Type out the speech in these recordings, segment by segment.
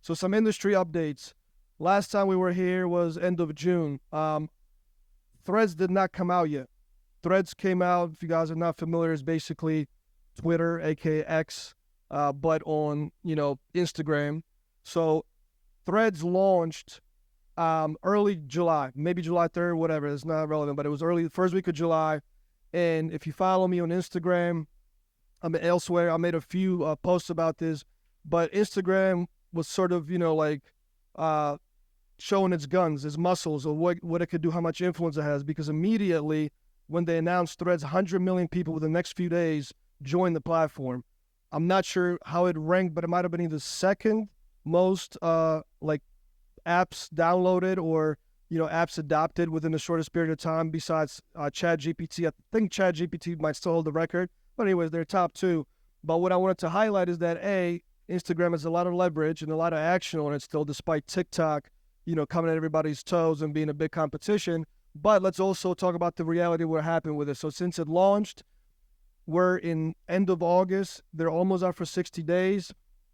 So some industry updates. Last time we were here was end of June. Threads did not come out yet. Threads came out, if you guys are not familiar, is basically Twitter, aka X, but on, Instagram. So Threads launched early July, maybe July 3rd, whatever. It's not relevant, but it was early, first week of July. And if you follow me on Instagram, I'm elsewhere. I made a few posts about this, but Instagram was sort of, uh, showing its guns, its muscles, or what it could do, how much influence it has. Because immediately when they announced Threads, 100 million people within the next few days joined the platform. I'm not sure how it ranked, but it might have been either second most apps downloaded or apps adopted within the shortest period of time besides ChatGPT. I think ChatGPT might still hold the record, but anyways, they're top two. But what I wanted to highlight is that Instagram has a lot of leverage and a lot of action on it still, despite TikTok, coming at everybody's toes and being a big competition. But let's also talk about the reality of what happened with it. So since it launched, we're in end of August. They're almost out for 60 days.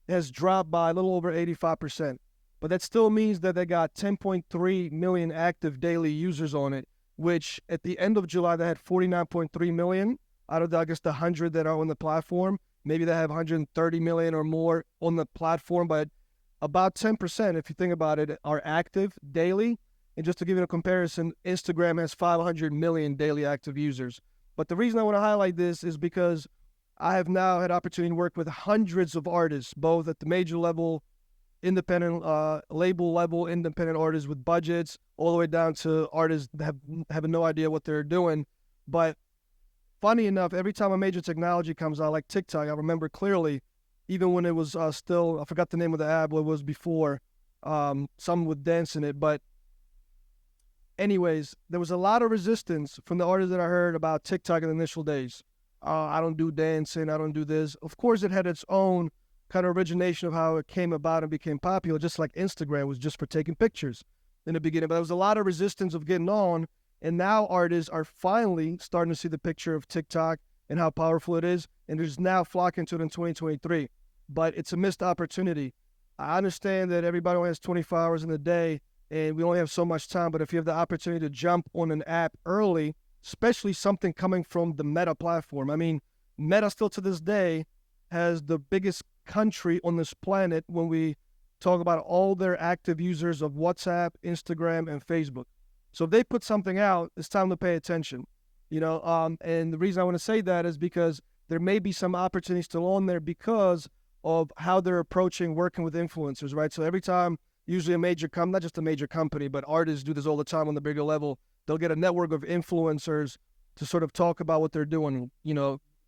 It has dropped by a little over 85%. But that still means that they got 10.3 million active daily users on it, which at the end of July, they had 49.3 million out of, the 100 that are on the platform. Maybe they have 130 million or more on the platform, but about 10%, if you think about it, are active daily. And just to give you a comparison, Instagram has 500 million daily active users. But the reason I want to highlight this is because I have now had opportunity to work with hundreds of artists, both at the major level, independent label level, independent artists with budgets, all the way down to artists that have no idea what they're doing. But funny enough, every time a major technology comes out, like TikTok, I remember clearly, even when it was still, I forgot the name of the app, what it was before, some with dance in it. But anyways, there was a lot of resistance from the artists that I heard about TikTok in the initial days. I don't do dancing, I don't do this. Of course, it had its own kind of origination of how it came about and became popular, just like Instagram was just for taking pictures in the beginning. But there was a lot of resistance of getting on, and now artists are finally starting to see the picture of TikTok and how powerful it is, and there's now flocking to it in 2023. But it's a missed opportunity. I understand that everybody only has 24 hours in a day, and we only have so much time, but if you have the opportunity to jump on an app early, especially something coming from the Meta platform. I mean, Meta still to this day has the biggest country on this planet when we talk about all their active users of WhatsApp, Instagram, and Facebook. So if they put something out, it's time to pay attention. And the reason I want to say that is because there may be some opportunities still on there because of how they're approaching working with influencers, right? So every time, usually a major not just a major company, but artists do this all the time on the bigger level, they'll get a network of influencers to sort of talk about what they're doing,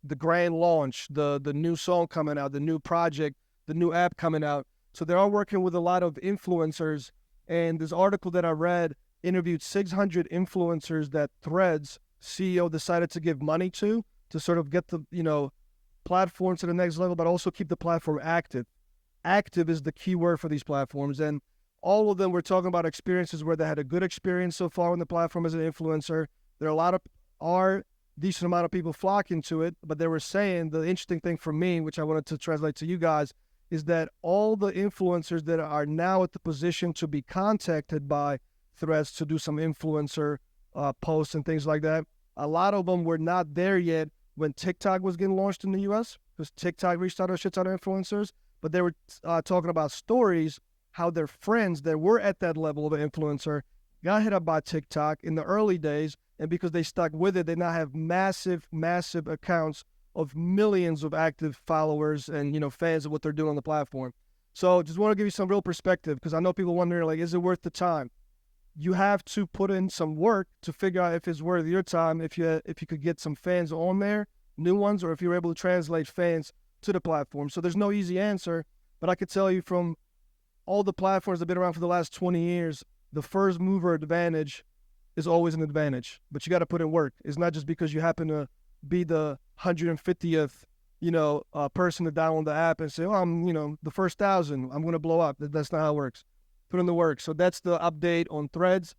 the grand launch, the new song coming out, the new project, the new app coming out. So they are working with a lot of influencers. And this article that I read interviewed 600 influencers that Threads CEO decided to give money to sort of get the, platform to the next level, but also keep the platform active. Active is the key word for these platforms. And all of them were talking about experiences where they had a good experience so far on the platform as an influencer. There are decent amount of people flocking to it, but they were saying the interesting thing for me, which I wanted to translate to you guys, is that all the influencers that are now at the position to be contacted by Threads to do some influencer posts and things like that, a lot of them were not there yet when TikTok was getting launched in the US, because TikTok reached out to a shit ton of influencers, but they were talking about stories, how their friends that were at that level of an influencer got hit up by TikTok in the early days, and because they stuck with it, they now have massive, massive accounts of millions of active followers and, fans of what they're doing on the platform. So just want to give you some real perspective, because I know people wondering, is it worth the time? You have to put in some work to figure out if it's worth your time, if you could get some fans on there, new ones, or if you're able to translate fans to the platform. So there's no easy answer, but I could tell you from all the platforms that have been around for the last 20 years, the first mover advantage is always an advantage, but you got to put in work. It's not just because you happen to be the 150th, person to download the app and say, oh, I'm, the first 1,000, I'm going to blow up. That's not how it works. Put in the work. So that's the update on Threads.